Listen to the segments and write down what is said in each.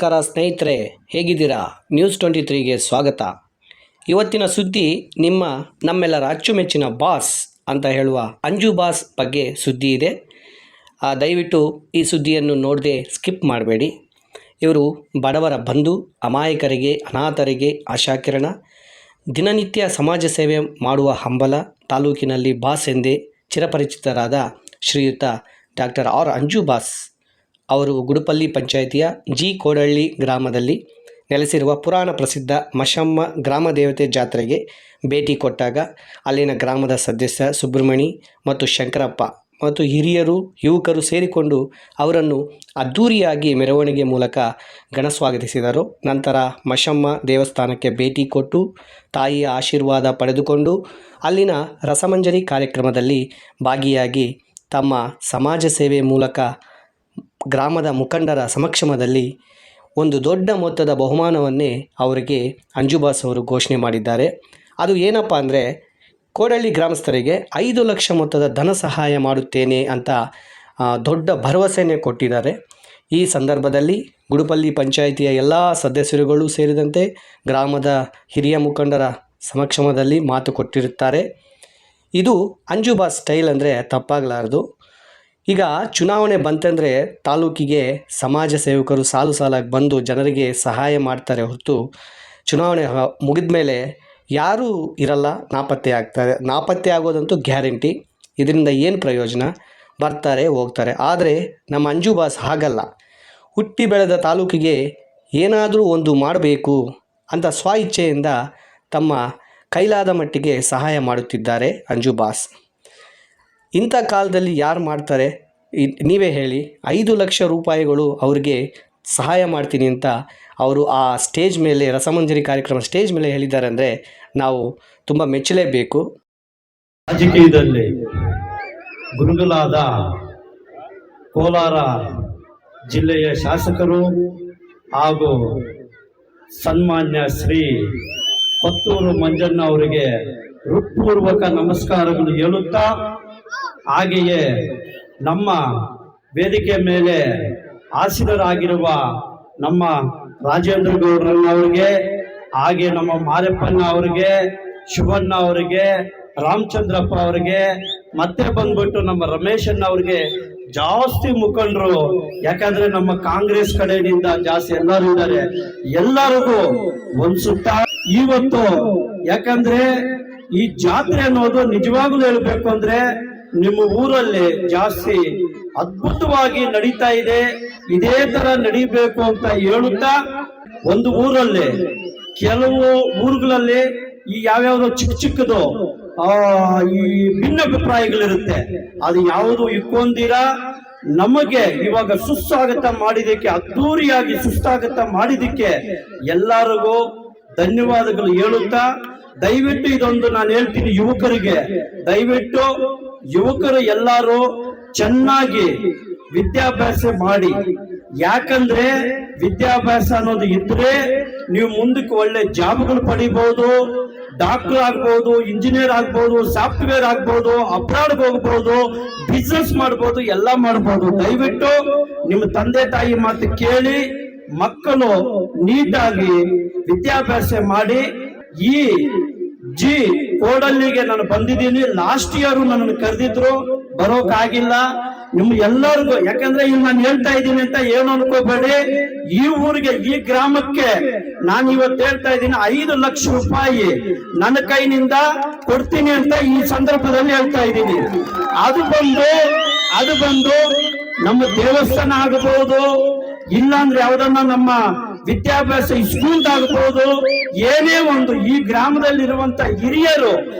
ನಮಸ್ಕಾರ ಸ್ನೇಹಿತರೆ, ಹೇಗಿದ್ದೀರಾ? ನ್ಯೂಸ್ 23ಗೆ ಸ್ವಾಗತ. ಇವತ್ತಿನ ಸುದ್ದಿ ನಮ್ಮೆಲ್ಲರ ಅಚ್ಚುಮೆಚ್ಚಿನ ಬಾಸ್ ಅಂತ ಹೇಳುವ ಅಂಜು ಬಾಸ್ ಬಗ್ಗೆ ಸುದ್ದಿ ಇದೆ. ದಯವಿಟ್ಟು ಈ ಸುದ್ದಿಯನ್ನು ನೋಡದೆ ಸ್ಕಿಪ್ ಮಾಡಬೇಡಿ. ಇವರು ಬಡವರ ಬಂಧು, ಅಮಾಯಕರಿಗೆ, ಅನಾಥರಿಗೆ ಆಶಾಕಿರಣ, ದಿನನಿತ್ಯ ಸಮಾಜ ಸೇವೆ ಮಾಡುವ ಹಂಬಲ. ತಾಲೂಕಿನಲ್ಲಿ ಬಾಸ್ ಎಂದೇ ಚಿರಪರಿಚಿತರಾದ ಶ್ರೀಯುತ ಡಾಕ್ಟರ್ ಅಂಜು ಬಾಸ್ ಅವರು ಗುಡುಪಲ್ಲಿ ಪಂಚಾಯಿತಿಯ ಜಿ ಕೋಡಹಳ್ಳಿ ಗ್ರಾಮದಲ್ಲಿ ನೆಲೆಸಿರುವ ಪುರಾಣ ಪ್ರಸಿದ್ಧ ಮಶಮ್ಮ ಗ್ರಾಮ ದೇವತೆ ಜಾತ್ರೆಗೆ ಭೇಟಿ ಕೊಟ್ಟಾಗ ಅಲ್ಲಿನ ಗ್ರಾಮದ ಸದಸ್ಯ ಸುಬ್ರಹ್ಮಣಿ ಮತ್ತು ಶಂಕರಪ್ಪ ಮತ್ತು ಹಿರಿಯರು, ಯುವಕರು ಸೇರಿಕೊಂಡು ಅವರನ್ನು ಅದ್ಧೂರಿಯಾಗಿ ಮೆರವಣಿಗೆ ಮೂಲಕ ಘನಸ್ವಾಗತಿಸಿದರು. ನಂತರ ಮಶಮ್ಮ ದೇವಸ್ಥಾನಕ್ಕೆ ಭೇಟಿ ಕೊಟ್ಟು ತಾಯಿಯ ಆಶೀರ್ವಾದ ಪಡೆದುಕೊಂಡು ಅಲ್ಲಿನ ರಸಮಂಜರಿ ಕಾರ್ಯಕ್ರಮದಲ್ಲಿ ಭಾಗಿಯಾಗಿ ತಮ್ಮ ಸಮಾಜ ಸೇವೆ ಮೂಲಕ ಗ್ರಾಮದ ಮುಖಂಡರ ಸಮಕ್ಷಮದಲ್ಲಿ ಒಂದು ದೊಡ್ಡ ಮೊತ್ತದ ಬಹುಮಾನವನ್ನೇ ಅವರಿಗೆ ಅಂಜು ಬಾಸ್ ಅವರು ಘೋಷಣೆ ಮಾಡಿದ್ದಾರೆ. ಅದು ಏನಪ್ಪ ಅಂದರೆ, ಕೋಡಹಳ್ಳಿ ಗ್ರಾಮಸ್ಥರಿಗೆ 5 ಲಕ್ಷ ಮೊತ್ತದ ಧನ ಸಹಾಯ ಮಾಡುತ್ತೇನೆ ಅಂತ ದೊಡ್ಡ ಭರವಸೆಯನ್ನೇ ಕೊಟ್ಟಿದ್ದಾರೆ. ಈ ಸಂದರ್ಭದಲ್ಲಿ ಗುಡುಪಲ್ಲಿ ಪಂಚಾಯಿತಿಯ ಎಲ್ಲ ಸದಸ್ಯರುಗಳು ಸೇರಿದಂತೆ ಗ್ರಾಮದ ಹಿರಿಯ ಮುಖಂಡರ ಸಮಕ್ಷಮದಲ್ಲಿ ಮಾತು ಕೊಟ್ಟಿರುತ್ತಾರೆ. ಇದು ಅಂಜು ಬಾಸ್ ಸ್ಟೈಲ್ ಅಂದರೆ ತಪ್ಪಾಗಲಾರದು. ಈಗ ಚುನಾವಣೆ ಬಂತೆಂದರೆ ತಾಲೂಕಿಗೆ ಸಮಾಜ ಸೇವಕರು ಸಾಲು ಸಾಲಾಗಿ ಬಂದು ಜನರಿಗೆ ಸಹಾಯ ಮಾಡ್ತಾರೆ ಹೊರತು ಚುನಾವಣೆ ಮುಗಿದ ಮೇಲೆ ಯಾರೂ ಇರಲ್ಲ, ನಾಪತ್ತೆ ಆಗೋದಂತೂ ಗ್ಯಾರಂಟಿ. ಇದರಿಂದ ಏನು ಪ್ರಯೋಜನ? ಬರ್ತಾರೆ ಹೋಗ್ತಾರೆ. ಆದರೆ ನಮ್ಮ ಅಂಜು ಬಾಸ್ ಹಾಗಲ್ಲ. ಹುಟ್ಟಿ ಬೆಳೆದ ತಾಲೂಕಿಗೆ ಏನಾದರೂ ಒಂದು ಮಾಡಬೇಕು ಅಂತ ಸ್ವ ಇಚ್ಛೆಯಿಂದ ತಮ್ಮ ಕೈಲಾದ ಮಟ್ಟಿಗೆ ಸಹಾಯ ಮಾಡುತ್ತಿದ್ದಾರೆ ಅಂಜು ಬಾಸ್. ಇಂಥ ಕಾಲದಲ್ಲಿ ಯಾರು ಮಾಡ್ತಾರೆ? ನೀವೇ ಹೇಳಿ. 5 ಲಕ್ಷ ರೂಪಾಯಿಗಳು ಅವರಿಗೆ ಸಹಾಯ ಮಾಡ್ತೀನಿ ಅಂತ ಅವರು ಆ ಸ್ಟೇಜ್ ಮೇಲೆ, ರಸಮಂಜರಿ ಕಾರ್ಯಕ್ರಮ ಸ್ಟೇಜ್ ಮೇಲೆ ಹೇಳಿದ್ದಾರೆ ಅಂದರೆ ನಾವು ತುಂಬ ಮೆಚ್ಚಲೇಬೇಕು. ರಾಜಕೀಯದಲ್ಲಿ ಗುರುಗಳಾದ ಕೋಲಾರ ಜಿಲ್ಲೆಯ ಶಾಸಕರು ಹಾಗೂ ಸನ್ಮಾನ್ಯ ಶ್ರೀ ಪತ್ತೂರು ಮಂಜಣ್ಣ ಅವರಿಗೆ ಹೃತ್ಪೂರ್ವಕ ನಮಸ್ಕಾರಗಳು ಹೇಳುತ್ತಾ, ಹಾಗೆಯೇ ನಮ್ಮ ವೇದಿಕೆ ಮೇಲೆ ಆಸೀನರಾಗಿರುವ ನಮ್ಮ ರಾಜೇಂದ್ರ ಗೌಡ್ರಣ್ಣವರಿಗೆ, ಹಾಗೆ ನಮ್ಮ ಮಾರಪ್ಪಣ್ಣ ಅವರಿಗೆ, ಶಿವಣ್ಣ ಅವರಿಗೆ, ರಾಮಚಂದ್ರಪ್ಪ ಅವರಿಗೆ, ಮತ್ತೆ ಬಂದ್ಬಿಟ್ಟು ನಮ್ಮ ರಮೇಶಣ್ಣ ಅವರಿಗೆ ಜಾಸ್ತಿ ಮುಖಂಡರು, ಯಾಕಂದ್ರೆ ನಮ್ಮ ಕಾಂಗ್ರೆಸ್ ಕಡೆಯಿಂದ ಜಾಸ್ತಿ ಎಲ್ಲರೂ ಇದ್ದಾರೆ. ಎಲ್ಲರಿಗೂ ಒಂದು ಸುತ್ತ ಇವತ್ತು, ಯಾಕಂದ್ರೆ ಈ ಜಾತ್ರೆ ಅನ್ನೋದು ನಿಜವಾಗ್ಲೂ ಹೇಳ್ಬೇಕು ಅಂದ್ರೆ ನಿಮ್ಮ ಊರಲ್ಲಿ ಜಾಸ್ತಿ ಅದ್ಭುತವಾಗಿ ನಡೀತಾ ಇದೆ. ಇದೇ ತರ ನಡೀಬೇಕು ಅಂತ ಹೇಳುತ್ತಾ, ಒಂದು ಊರಲ್ಲಿ ಕೆಲವು ಊರುಗಳಲ್ಲಿ ಈ ಯಾವ್ಯಾವ್ದೋ ಚಿಕ್ಕದು ಈ ಭಿನ್ನಾಭಿಪ್ರಾಯಗಳಿರುತ್ತೆ. ಅದು ಯಾವುದು ಇಕ್ಕೊಂದಿರ ನಮಗೆ ಇವಾಗ ಸುಸ್ವಾಗತ ಮಾಡಿದಕ್ಕೆ, ಅದ್ದೂರಿಯಾಗಿ ಸುಸ್ವಾಗತ ಮಾಡಿದಕ್ಕೆ ಎಲ್ಲರಿಗೂ ಧನ್ಯವಾದಗಳು ಹೇಳುತ್ತಾ, ದಯವಿಟ್ಟು ಇದೊಂದು ನಾನು ಹೇಳ್ತೀನಿ ಯುವಕರಿಗೆ, ದಯವಿಟ್ಟು ಯುವಕರು ಎಲ್ಲರೂ ಚೆನ್ನಾಗಿ ವಿದ್ಯಾಭ್ಯಾಸ ಮಾಡಿ. ಯಾಕಂದ್ರೆ ವಿದ್ಯಾಭ್ಯಾಸ ಅನ್ನೋದು ಇದ್ರೆ ನೀವು ಮುಂದಕ್ಕೆ ಒಳ್ಳೆ ಜಾಬ್ಗಳು ಪಡಿಬಹುದು, ಡಾಕ್ಟರ್ ಆಗ್ಬಹುದು, ಇಂಜಿನಿಯರ್ ಆಗ್ಬಹುದು, ಸಾಫ್ಟ್ವೇರ್ ಆಗ್ಬಹುದು, ಅಬ್ರಾಡ್ಗೆ ಹೋಗ್ಬಹುದು, ಬಿಸ್ನೆಸ್ ಮಾಡ್ಬೋದು, ಎಲ್ಲ ಮಾಡ್ಬೋದು. ದಯವಿಟ್ಟು ನಿಮ್ಮ ತಂದೆ ತಾಯಿ ಮಾತು ಕೇಳಿ ಮಕ್ಕಳು ನೀಟಾಗಿ ವಿದ್ಯಾಭ್ಯಾಸ ಮಾಡಿ. ಈ ಜಿ ಕೋಡಹಳ್ಳಿಗೆ ನಾನು ಬಂದಿದ್ದೀನಿ. ಲಾಸ್ಟ್ ಇಯರ್ ನನ್ನನ್ನು ಕರೆದಿದ್ರು, ಬರೋಕಾಗಿಲ್ಲ. ನಿಮ್ಗೆ ಎಲ್ಲರಿಗೂ, ಯಾಕಂದ್ರೆ ಇಲ್ಲಿ ನಾನು ಹೇಳ್ತಾ ಇದ್ದೀನಿ ಅಂತ ಏನು ಅನ್ಕೋಬೇಡಿ. ಈ ಊರಿಗೆ, ಈ ಗ್ರಾಮಕ್ಕೆ ನಾನು ಇವತ್ತು ಹೇಳ್ತಾ ಇದ್ದೀನಿ 5 ಲಕ್ಷ ರೂಪಾಯಿ ನನ್ನ ಕೈನಿಂದ ಕೊಡ್ತೀನಿ ಅಂತ ಈ ಸಂದರ್ಭದಲ್ಲಿ ಹೇಳ್ತಾ ಇದ್ದೀನಿ. ಅದು ಬಂದು ನಮ್ಮ ದೇವಸ್ಥಾನ ಆಗಬಹುದು, ಇಲ್ಲಾಂದ್ರೆ ಯಾವ್ದನ್ನ ನಮ್ಮ ವಿದ್ಯಾಭ್ಯಾಸ ಸ್ಕೂಲ್ ಆಗಬಹುದು, ಏನೇ ಒಂದು ಈ ಗ್ರಾಮದಲ್ಲಿರುವಂತ ಹಿರಿಯರು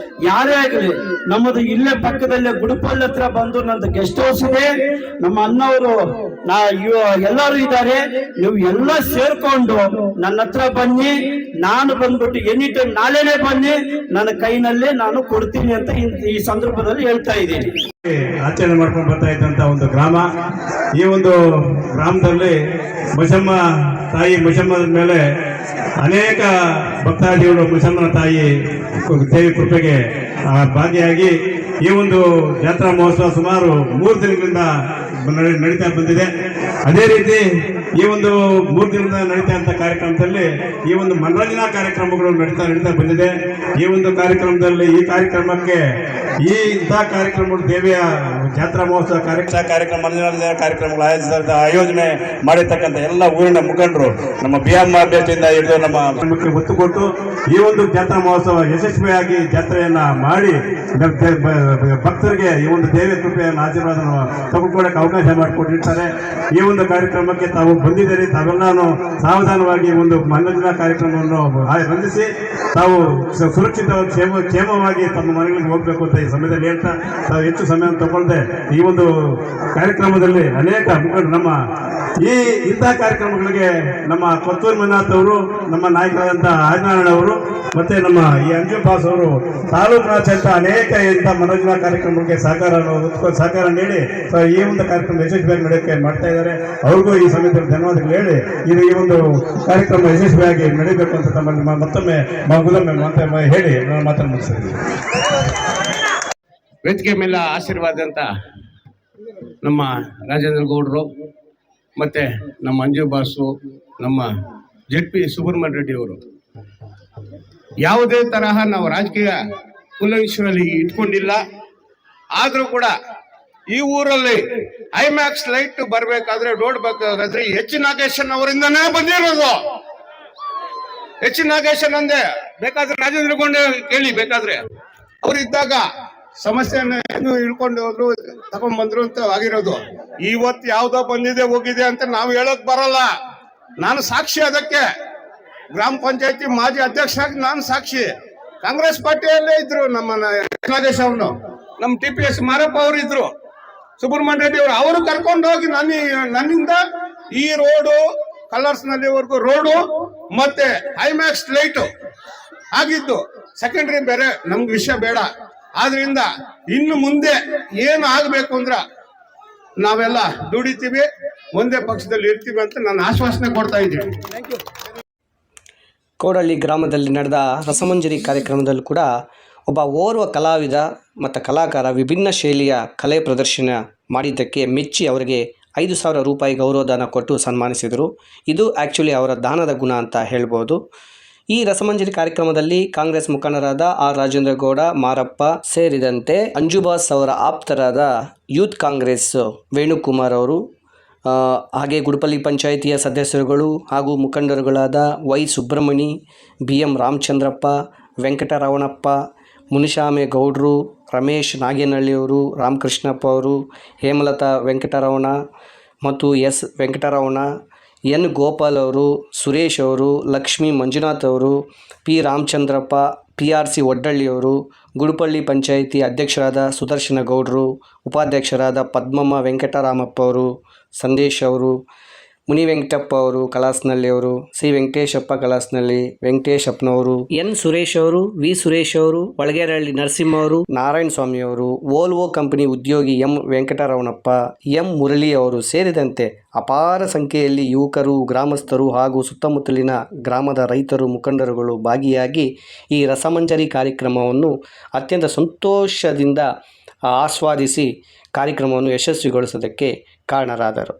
ಯಾರೇ ಆಗಲಿ, ನಮ್ಮದು ಇಲ್ಲೇ ಪಕ್ಕದಲ್ಲೇ ಗುಡುಪಲ್ಲಿ ಹತ್ರ ಬಂದು ನಂದು ಗೆಸ್ಟ್ ಹೌಸ್ ಇದೆ, ನಮ್ಮ ಅಣ್ಣವರು ಎಲ್ಲರೂ ಇದ್ದಾರೆ, ನೀವು ಎಲ್ಲ ಸೇರ್ಕೊಂಡು ನನ್ನ ಹತ್ರ ಬನ್ನಿ. ನಾನು ಬಂದ್ಬಿಟ್ಟು ಎನಿ ಟೈಮ್ ನಾಳೆನೆ ಬನ್ನಿ, ನನ್ನ ಕೈನಲ್ಲೇ ನಾನು ಕೊಡ್ತೀನಿ ಅಂತ ಈ ಸಂದರ್ಭದಲ್ಲಿ ಹೇಳ್ತಾ ಇದ್ದೀನಿ. ಆಚರಣೆ ಮಾಡ್ಕೊಂಡು ಬರ್ತಾ ಇದ್ದಂತ ಒಂದು ಗ್ರಾಮ. ಈ ಒಂದು ಗ್ರಾಮದಲ್ಲಿ ಮಶಮ್ಮನ ಮೇಲೆ ಅನೇಕ ಭಕ್ತಾದಿಗಳು ಮಶಮ್ಮನ ತಾಯಿ ದೇವಿ ಕೃಪೆಗೆ ಭಾಗಿಯಾಗಿ ಈ ಒಂದು ಜಾತ್ರಾ ಮಹೋತ್ಸವ ಸುಮಾರು 3 ದಿನಗಳಿಂದ ನಡೀತಾ ಬಂದಿದೆ. ಅದೇ ರೀತಿ ಈ ಒಂದು 3 ದಿನದ ನಡೀತಾ ಇದ್ದ ಕಾರ್ಯಕ್ರಮದಲ್ಲಿ ಈ ಒಂದು ಮನರಂಜನಾ ಕಾರ್ಯಕ್ರಮಗಳು ನಡೀತಾ ಬಂದಿದೆ. ಈ ಒಂದು ಕಾರ್ಯಕ್ರಮದಲ್ಲಿ ಈ ಕಾರ್ಯಕ್ರಮಕ್ಕೆ ಇಂಥ ಕಾರ್ಯಕ್ರಮಗಳು ದೇವಿಯ ಜಾತ್ರಾ ಮಹೋತ್ಸವ ಕಾರ್ಯಕ್ರಮ ಮನರಂಜನಾ ಕಾರ್ಯಕ್ರಮಗಳು ಆಯೋಜನೆ ಮಾಡಿರ್ತಕ್ಕಂಥ ಎಲ್ಲ ಊರಿನ ಮುಖಂಡರು ನಮ್ಮ BM ಅಭ್ಯರ್ಥಿಯಿಂದ ಹಿಡಿದು ನಮ್ಮ ನಮಗೆ ಒತ್ತು ಕೊಟ್ಟು ಈ ಒಂದು ಜಾತ್ರಾ ಮಹೋತ್ಸವ ಯಶಸ್ವಿಯಾಗಿ ಜಾತ್ರೆಯನ್ನ ಮಾಡಿ ಭಕ್ತರಿಗೆ ಈ ಒಂದು ದೇವಿಯ ಕೃಪೆಯನ್ನು ಆಶೀರ್ವಾದವನ್ನು ತಗೊಳ್ಕೊಳ್ಳಕ್ಕೆ ಅವಕಾಶ ಮಾಡಿಕೊಟ್ಟಿರ್ತಾರೆ. ಈ ಒಂದು ಕಾರ್ಯಕ್ರಮಕ್ಕೆ ತಾವು ಬಂದಿದ್ದೀರಿ. ತಾವೆಲ್ಲಾನು ಸಾವಧಾನವಾಗಿ ಒಂದು ಮನರಂಜನಾ ಕಾರ್ಯಕ್ರಮವನ್ನು ರಂಜಿಸಿ ತಾವು ಸುರಕ್ಷಿತವಾಗಿ ಕ್ಷೇಮವಾಗಿ ತಮ್ಮ ಮನೆಗಳಿಗೆ ಹೋಗಬೇಕು ಅಂತ ಈ ಸಮಯದಲ್ಲಿ ಹೇಳ್ತಾ ತಾವು ಹೆಚ್ಚು ಸಮಯವನ್ನು ತಗೊಳ್ಳದೆ ಈ ಒಂದು ಕಾರ್ಯಕ್ರಮದಲ್ಲಿ ಅನೇಕ ಮುಖಂಡರು ನಮ್ಮ ಇಂತಹ ಕಾರ್ಯಕ್ರಮಗಳಿಗೆ ನಮ್ಮ ಕೊತ್ತೂರು ಮಂಜುನಾಥ್ ಅವರು, ನಮ್ಮ ನಾಯಕರಾದಂಥ ಆದಿನಾರಾಯಣ ಅವರು ಮತ್ತೆ ನಮ್ಮ ಈ ಅಂಜು ಬಾಸ್ ಅವರು ತಾಲೂಕಿನಾದ್ಯಂತ ಅನೇಕ ಇಂಥ ಮನೋರಂಜನಾ ಕಾರ್ಯಕ್ರಮಕ್ಕೆ ಸಹಕಾರ ನೀಡಿ ಈ ಒಂದು ಕಾರ್ಯಕ್ರಮ ಯಶಸ್ವಿಯಾಗಿ ನಡೆಯೋಕ್ಕೆ ಮಾಡ್ತಾ ಇದ್ದಾರೆ. ಅವ್ರಿಗೂ ಈ ಸಮಯದಲ್ಲಿ ಧನ್ಯವಾದಗಳು ಹೇಳಿ ಈ ಒಂದು ಕಾರ್ಯಕ್ರಮ ಯಶಸ್ವಿಯಾಗಿ ನಡೀಬೇಕು ಅಂತ ತಮ್ಮಲ್ಲಿ ಮತ್ತೊಮ್ಮೆ ಹೇಳಿ ನಾನು ಮಾತನ್ನು ಮುಗಿಸ್ತೀನಿ. ವೇದಿಕೆ ಮೇಲೆ ಆಶೀರ್ವಾದ ಅಂತ ನಮ್ಮ ರಾಜೇಂದ್ರ ಗೌಡರು ಮತ್ತು ನಮ್ಮ ಅಂಜು ಬಾಸು, ನಮ್ಮ JP ಸುಬ್ರಹ್ಮಣ್ಯ ರೆಡ್ಡಿ ಅವರು, ಯಾವುದೇ ತರಹ ನಾವು ರಾಜಕೀಯ ಕುಲಂಶದಲ್ಲಿ ಇಟ್ಕೊಂಡಿಲ್ಲ. ಆದರೂ ಕೂಡ ಈ ಊರಲ್ಲಿ ಐಮ್ಯಾಕ್ಸ್ ಲೈಟ್ ಬರಬೇಕಾದ್ರೆ ನೋಡ್ಬೇಕಾದ್ರೆ ನಾಗೇಶನ್ ಅವರಿಂದನೇ ಬಂದಿರೋದು. ನಾಗೇಶನ್ ಅಂದೆ ಬೇಕಾದ್ರೆ ರಾಜೇಂದ್ರ ಗೌಡ ಕೇಳಿ, ಬೇಕಾದ್ರೆ ಅವರಿದ್ದಾಗ ಸಮಸ್ಯೆಯನ್ನು ಇಳ್ಕೊಂಡು ಹೋದ್ರು, ತಗೊಂಡ್ ಬಂದ್ರು ಅಂತ ಆಗಿರೋದು. ಇವತ್ತು ಯಾವ್ದೋ ಬಂದಿದೆ ಹೋಗಿದೆ ಅಂತ ನಾವು ಹೇಳಕ್ ಬರಲ್ಲ. ನಾನು ಸಾಕ್ಷಿ. ಅದಕ್ಕೆ ಗ್ರಾಮ ಪಂಚಾಯತಿ ಮಾಜಿ ಅಧ್ಯಕ್ಷರಾಗಿ ನಾನು ಸಾಕ್ಷಿ. ಕಾಂಗ್ರೆಸ್ ಪಾರ್ಟಿಯಲ್ಲೇ ಇದ್ರು ನಮ್ಮ ನಾಗೇಶ್ ಅವನು, ನಮ್ಮ TPS ಮಾರಪ್ಪ ಅವರು ಇದ್ರು, ಸುಬ್ರಹ್ಮಣ್ಯ ರೆಡ್ಡಿ ಅವರು ಕರ್ಕೊಂಡು ಹೋಗಿ ನನ್ನಿಂದ ಈ ರೋಡು ಕಲರ್ಸ್ ನಲ್ಲಿವರೆಗೂ ರೋಡು ಮತ್ತೆ ಐಮ್ಯಾಕ್ಸ್ ಲೈಟು ಆಗಿದ್ದು. ಸೆಕೆಂಡ್ರಿ ಬೇರೆ, ನಮ್ಗೆ ವಿಷಯ ಬೇಡ. ಆದ್ರಿಂದ ಇನ್ನು ಮುಂದೆ ಏನು ಆಗಬೇಕು ಅಂದ್ರ ನಾವೆಲ್ಲ ದುಡಿತೀವಿ, ಒಂದೇ ಪಕ್ಷದಲ್ಲಿ ಇರ್ತೀವಿ ಅಂತ ನಾನು ಆಶ್ವಾಸನೆ ಕೊಡ್ತಾ ಇದ್ದೀನಿ. ಕೋಡಹಳ್ಳಿ ಗ್ರಾಮದಲ್ಲಿ ನಡೆದ ರಸಮಂಜರಿ ಕಾರ್ಯಕ್ರಮದಲ್ಲೂ ಕೂಡ ಒಬ್ಬ ಓರ್ವ ಕಲಾವಿದ ಮತ್ತು ಕಲಾಕಾರ ವಿಭಿನ್ನ ಶೈಲಿಯ ಕಲೆ ಪ್ರದರ್ಶನ ಮಾಡಿದ್ದಕ್ಕೆ ಮೆಚ್ಚಿ ಅವರಿಗೆ 5,000 ರೂಪಾಯಿ ಗೌರವಧನ ಕೊಟ್ಟು ಸನ್ಮಾನಿಸಿದರು. ಇದು ಆ್ಯಕ್ಚುಲಿ ಅವರ ದಾನದ ಗುಣ ಅಂತ ಹೇಳ್ಬೋದು. ಈ ರಸಮಂಜರಿ ಕಾರ್ಯಕ್ರಮದಲ್ಲಿ ಕಾಂಗ್ರೆಸ್ ಮುಖಂಡರಾದ R. ರಾಜೇಂದ್ರ ಗೌಡ, ಮಾರಪ್ಪ ಸೇರಿದಂತೆ ಅಂಜುಬಾಸ್ ಅವರ ಆಪ್ತರಾದ ಯೂತ್ ಕಾಂಗ್ರೆಸ್ ವೇಣುಕುಮಾರ್ ಅವರು, ಹಾಗೆ ಗುಡಪಲ್ಲಿ ಪಂಚಾಯಿತಿಯ ಸದಸ್ಯರುಗಳು ಹಾಗೂ ಮುಖಂಡರುಗಳಾದ Y. ಸುಬ್ರಹ್ಮಣಿ, BM ರಾಮಚಂದ್ರಪ್ಪ, ವೆಂಕಟರಮಣಪ್ಪ, ಮುನಿಶಾಮೇಗೌಡರು, ರಮೇಶ್ ನಾಗೇನಹಳ್ಳಿಯವರು, ರಾಮಕೃಷ್ಣಪ್ಪ ಅವರು, ಹೇಮಲತಾ ವೆಂಕಟರಮಣ ಮತ್ತು S. ವೆಂಕಟರಮಣ, N. ಗೋಪಾಲ್ ಅವರು, ಸುರೇಶ್ ಅವರು, ಲಕ್ಷ್ಮೀ ಮಂಜುನಾಥ್ ಅವರು, P. ರಾಮಚಂದ್ರಪ್ಪ, PRC ಒಡ್ಡಳ್ಳಿಯವರು, ಗುಡಪಳ್ಳಿ ಪಂಚಾಯಿತಿ ಅಧ್ಯಕ್ಷರಾದ ಸುದರ್ಶನ ಗೌಡರು, ಉಪಾಧ್ಯಕ್ಷರಾದ ಪದ್ಮಮ್ಮ ವೆಂಕಟರಾಮಪ್ಪ ಅವರು, ಸಂದೇಶ್ ಅವರು, ಮುನಿ ವೆಂಕಟಪ್ಪ ಅವರು ಕಲಾಸ್ನಳ್ಳಿ ಅವರು, C. ವೆಂಕಟೇಶಪ್ಪ ಕಲಾಸ್ನಳ್ಳಿ, ವೆಂಕಟೇಶಪ್ಪನವರು, N. ಸುರೇಶ್ ಅವರು, V. ಸುರೇಶ್ ಅವರು, ಒಳಗೇರಹಳ್ಳಿ ನರಸಿಂಹ ಅವರು, ನಾರಾಯಣ ಸ್ವಾಮಿ ಅವರು, ವೋಲ್ವೋ ಕಂಪನಿ ಉದ್ಯೋಗಿ M. ವೆಂಕಟರಮಣಪ್ಪ, M. ಮುರಳಿ ಅವರು ಸೇರಿದಂತೆ ಅಪಾರ ಸಂಖ್ಯೆಯಲ್ಲಿ ಯುವಕರು, ಗ್ರಾಮಸ್ಥರು ಹಾಗೂ ಸುತ್ತಮುತ್ತಲಿನ ಗ್ರಾಮದ ರೈತರು, ಮುಖಂಡರುಗಳು ಭಾಗಿಯಾಗಿ ಈ ರಸಮಂಜರಿ ಕಾರ್ಯಕ್ರಮವನ್ನು ಅತ್ಯಂತ ಸಂತೋಷದಿಂದ ಆಸ್ವಾದಿಸಿ ಕಾರ್ಯಕ್ರಮವನ್ನು ಯಶಸ್ವಿಗೊಳಿಸೋದಕ್ಕೆ ಕಾರಣರಾದರು.